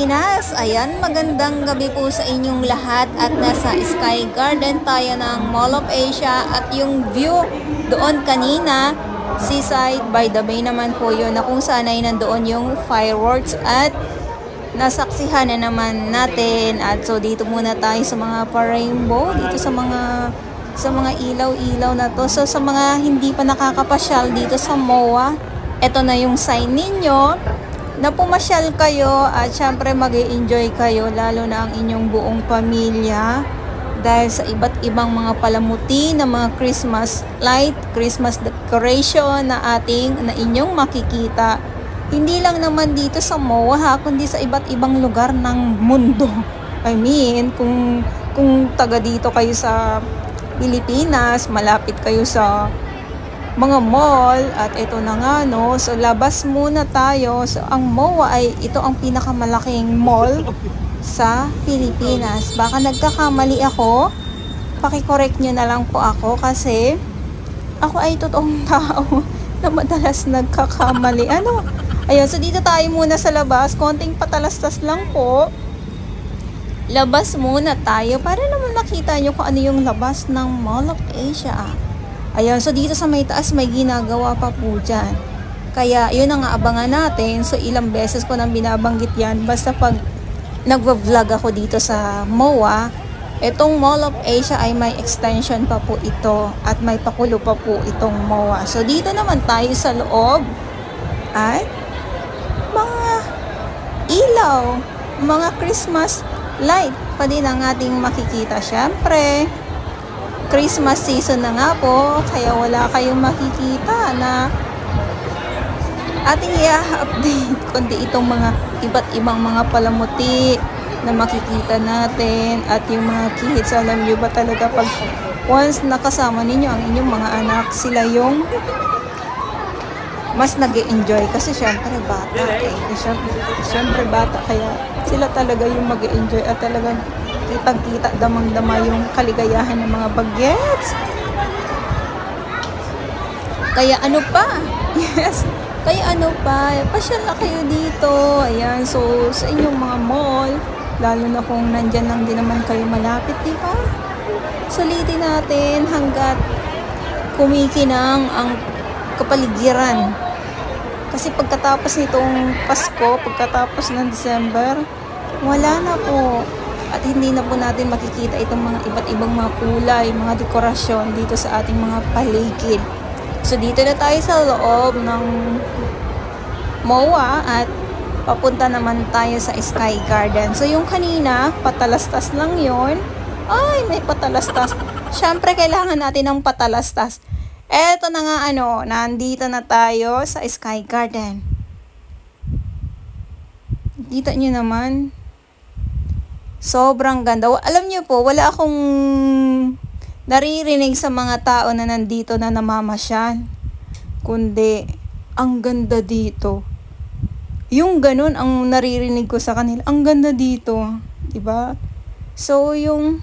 Pilipinas. Ayan, magandang gabi po sa inyong lahat at nasa Sky Garden tayo ng Mall of Asia at yung view doon kanina, seaside by the bay naman po yun na kung saan ay nandoon yung fireworks at nasaksihan na naman natin. At so dito muna tayo sa mga pa-rainbow, dito sa mga ilaw-ilaw na to. So sa mga hindi pa nakakapasyal dito sa MOA, eto na yung sign ninyo na pumasyal kayo at syempre mag-i-enjoy kayo lalo na ang inyong buong pamilya dahil sa iba't ibang mga palamuti na mga Christmas light, Christmas decoration na inyong makikita. Hindi lang naman dito sa MOA ha, kundi sa iba't ibang lugar ng mundo. I mean, kung taga dito kayo sa Pilipinas, malapit kayo sa mga mall at ito na nga no, so labas muna tayo. So ang MOA ay ito ang pinakamalaking mall sa Pilipinas. Baka nagkakamali ako, paki-correct nyo na lang po ako kasi ako ay totoong tao na madalas nagkakamali. Ayun, so dito tayo muna sa labas, konting patalastas lang po. Labas muna tayo para naman makita nyo kung ano yung labas ng Mall of Asia. Ayan, so dito sa may taas may ginagawa pa po dyan. Kaya yun ang aabangan natin. So ilang beses ko nang binabanggit yan. Basta pag nagva-vlog ako dito sa MOA, itong Mall of Asia ay may extension pa po ito. At may pakulo pa po itong MOA. So dito naman tayo sa loob ay mga ilaw, mga Christmas light pa din ang ating makikita. Syempre, Christmas season na nga po, kaya wala kayong makikita na ating i-update kundi itong mga iba't ibang mga palamuti na makikita natin at yung mga kids. Alam nyo ba talaga pag once nakasama ninyo ang inyong mga anak, sila yung mas nag-e-enjoy kasi syempre bata syempre bata, kaya sila talaga yung mag-e-enjoy at talagang kitang-kita, damang-dama yung kaligayahan ng mga bagets. Kaya ano pa? Yes. Kaya ano pa? Pasyal na kayo dito. Ayan. So, sa inyong mga mall, lalo na kung nandyan lang din naman kayo malapit, di ba? Sulitin natin hanggat kumikinang ang kapaligiran. Kasi pagkatapos nitong Pasko, pagkatapos ng December, wala na po. At hindi na po natin makikita itong mga iba't ibang mga kulay, mga dekorasyon dito sa ating mga paligid. So dito na tayo sa loob ng MOA at papunta naman tayo sa Sky Garden. So yung kanina, patalastas lang yon. Ay, may patalastas. Syempre kailangan natin ng patalastas. Eto na nga nandito na tayo sa Sky Garden. Kita nyo naman. Sobrang ganda. Alam niyo po, wala akong naririnig sa mga tao na nandito na namamasyal. Kundi, ang ganda dito. Yung ganun ang naririnig ko sa kanila. Ang ganda dito. Diba? So, yung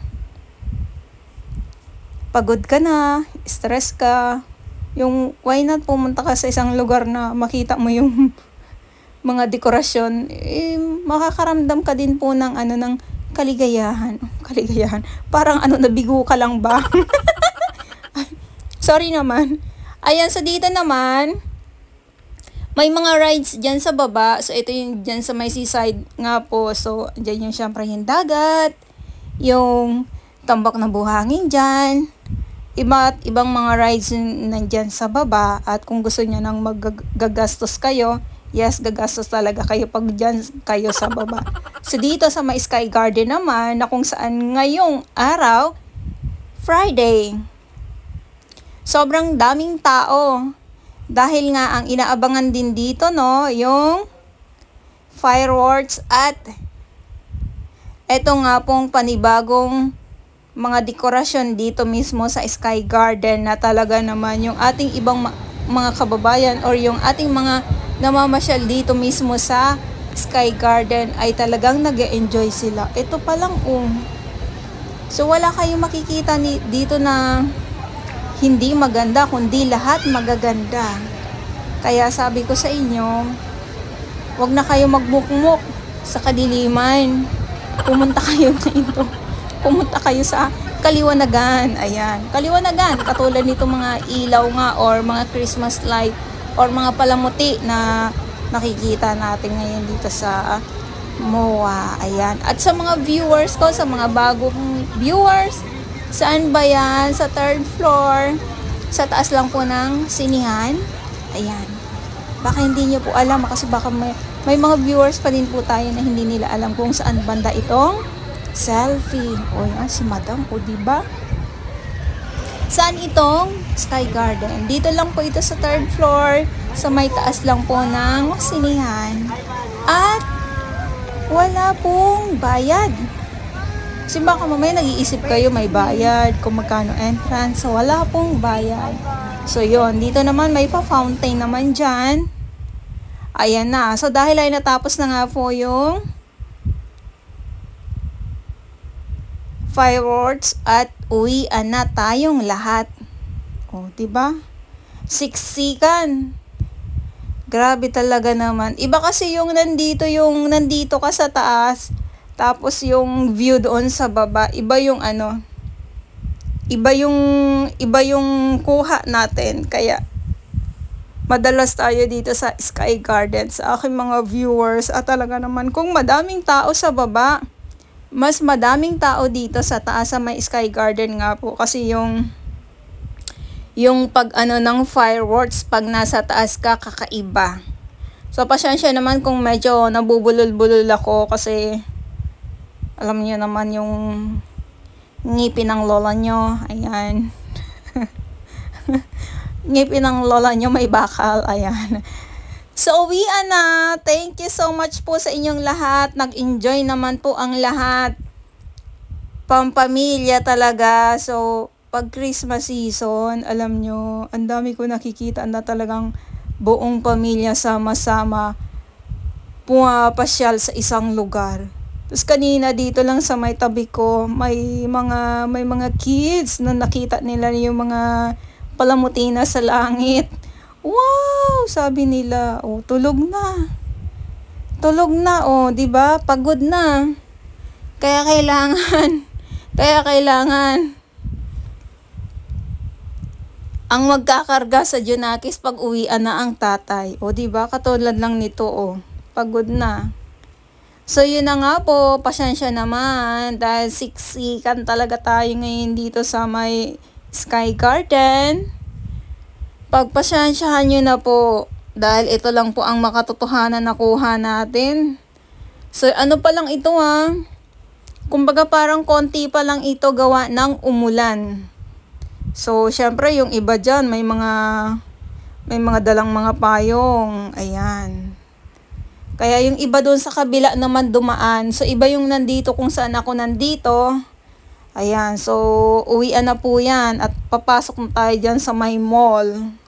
pagod ka na, stress ka, yung why not pumunta ka sa isang lugar na makita mo yung mga dekorasyon, makakaramdam ka din po ng ng kaligayahan. Parang nabigo ka lang ba? Sorry naman. Ayan, so dito naman, may mga rides dyan sa baba. So ito yung dyan sa may seaside nga po. So dyan yung syempre yung dagat, yung tambak na buhangin dyan, iba't ibang mga rides nandyan sa baba. At kung gusto nyo nang magagastos kayo, yes, gagastos talaga kayo pag dyan kayo sa baba. So dito sa may Sky Garden naman, na kung saan ngayong araw, Friday, sobrang daming tao. Dahil nga ang inaabangan din dito, yung fireworks at eto nga pong panibagong mga dekorasyon dito mismo sa Sky Garden na talaga naman yung ating ibang mga kababayan or yung ating mga namamasyal dito mismo sa Sky Garden ay talagang nag-e-enjoy sila. Ito pa lang So wala kayong makikita dito na hindi maganda, kundi lahat magaganda. Kaya sabi ko sa inyo, wag na kayo magmukmuk sa kadiliman. Pumunta kayo dito. Pumunta kayo sa Kaliwanagan. Ayan. Kaliwanagan. Katulad nito mga ilaw nga or mga Christmas light or mga palamuti na nakikita natin ngayon dito sa MOA. Ayan. At sa mga viewers ko, sa mga bagong viewers, saan ba yan? Sa 3rd floor. Sa taas lang po ng sinihan. Ayan. Baka hindi nyo po alam kasi baka may mga viewers pa din po tayo na hindi nila alam kung saan banda itong selfie. O yan, si Madam. O diba? Saan itong Sky Garden? Dito lang po ito sa 3rd floor. Sa may taas lang po ng sinihan. At wala pong bayad. Kasi baka mamaya nag-iisip kayo may bayad kung magkano entrance. So wala pong bayad. So yon, dito naman may pa-fountain naman dyan. Ayan na. So dahil ay natapos na nga po yung fireworks at uwian na tayong lahat. O, diba? Siksikan. Grabe talaga naman. Iba kasi yung nandito ka sa taas, tapos yung view doon sa baba, iba yung iba yung kuha natin. Kaya madalas tayo dito sa Sky Garden sa aking mga viewers at talaga naman kung madaming tao sa baba, mas madaming tao dito sa taas sa may Sky Garden nga po kasi yung pag ng fireworks pag nasa taas ka kakaiba. So pasensya naman kung medyo nabubulol-bulol ako kasi alam niyo naman yung ngipin ng lola nyo. Ayan. Ngipin ng lola nyo may bakal. Ayan. So uwian na. Thank you so much po sa inyong lahat. Nag-enjoy naman po ang lahat. Pampamilya talaga. So pag Christmas season, alam nyo, ang dami ko nakikita na talagang buong pamilya sama-sama pumapasyal sa isang lugar. Tapos kanina dito lang sa may tabi ko, may mga kids na nakita nila yung mga palamuti na sa langit. Wow! Sabi nila, oh, tulog na. Tulog na, oh, 'di ba? Pagod na. Kaya kailangan ang magkakarga sa Junakis pag uwian na ang tatay. O diba? Katulad lang nito, o. Pagod na. So yun na nga po, pasensya naman. Dahil siksikan talaga tayo ngayon dito sa may Sky Garden. Pagpasensyahan nyo na po. Dahil ito lang po ang makatotohanan na kuha natin. So ano pa lang ito kumbaga parang konti pa lang ito gawa ng umulan. So, syempre, yung iba dyan, may mga dalang mga payong. Ayan. Kaya yung iba doon sa kabila naman dumaan. So, iba yung nandito kung saan ako nandito. Ayan. So, uwian na po yan. At papasok na tayo dyan sa may mall.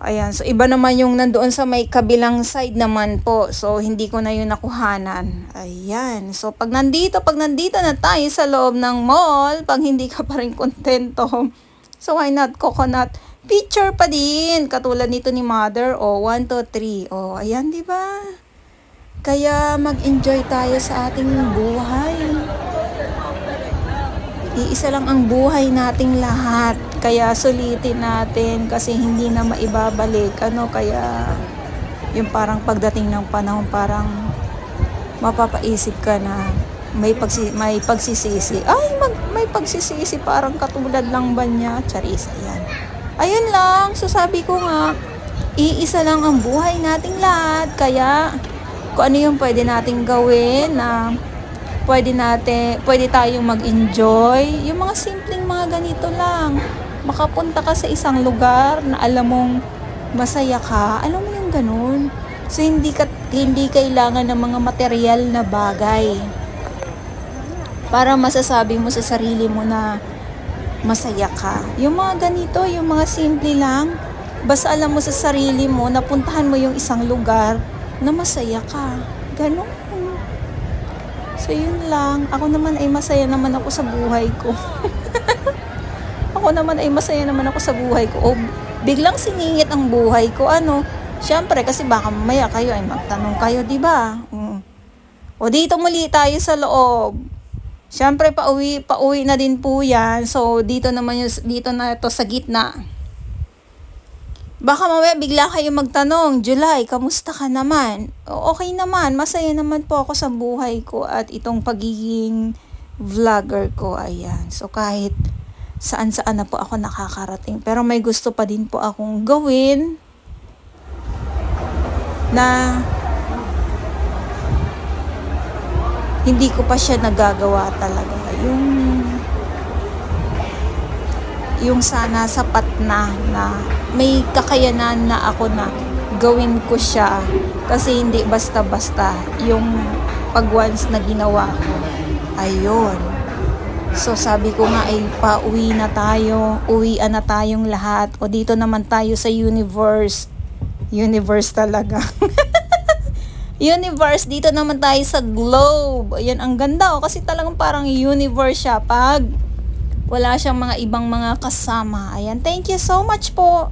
Ayan. So, iba naman yung nandoon sa may kabilang side naman po. So, hindi ko na yun nakuhanan. Ayan. So, pag nandito na tayo sa loob ng mall, pag hindi ka pa rin kontento, so, why not coconut picture pa din? Katulad nito ni Mother. O, 1, 2, 3. O, ayan, diba? Kaya, mag-enjoy tayo sa ating buhay. Iisa lang ang buhay nating lahat. Kaya sulitin natin kasi hindi na maibabalik. Kaya yung parang pagdating ng panahon parang mapapaisip ka na may pagsisisi. Ay, may pagsisisi parang katulad lang ba niya? Charis, ayan. Ayun lang. So sabi ko nga, iisa lang ang buhay nating lahat. Kaya kung ano yung pwede nating gawin na pwede tayong mag-enjoy. Yung mga simpleng mga ganito lang. Makapunta ka sa isang lugar na alam mong masaya ka. Alam mo yung ganun. So, hindi kailangan ng mga material na bagay. Para masasabi mo sa sarili mo na masaya ka. Yung mga ganito, yung mga simple lang. Basta alam mo sa sarili mo, napuntahan mo yung isang lugar na masaya ka. Ganun. So, yun lang. Ako naman ay masaya naman ako sa buhay ko. O, biglang siningit ang buhay ko. Siyempre, kasi baka mamaya kayo ay magtanong kayo, diba? O dito muli tayo sa loob. Siyempre pauwi na din po yan. So dito naman dito na ito sa gitna. Baka mamaya bigla kayo magtanong, July, kamusta ka naman? Okay naman, masaya naman po ako sa buhay ko at itong pagiging vlogger ko, ayan. So kahit saan-saan na po ako nakakarating. Pero may gusto pa din po akong gawin na hindi ko pa siya nagagawa talaga. Yung sana sapat na may kakayanan na ako na gawin ko siya. Kasi hindi basta-basta yung pag once na ginawa ko. Ayun. So sabi ko nga ay pauwi na tayo. Uwian na tayong lahat. O dito naman tayo sa universe. Universe talaga. Universe, dito naman tayo sa globe. Ayan, ang ganda kasi talagang parang universe siya pag wala siyang mga ibang mga kasama. Ayan, thank you so much po.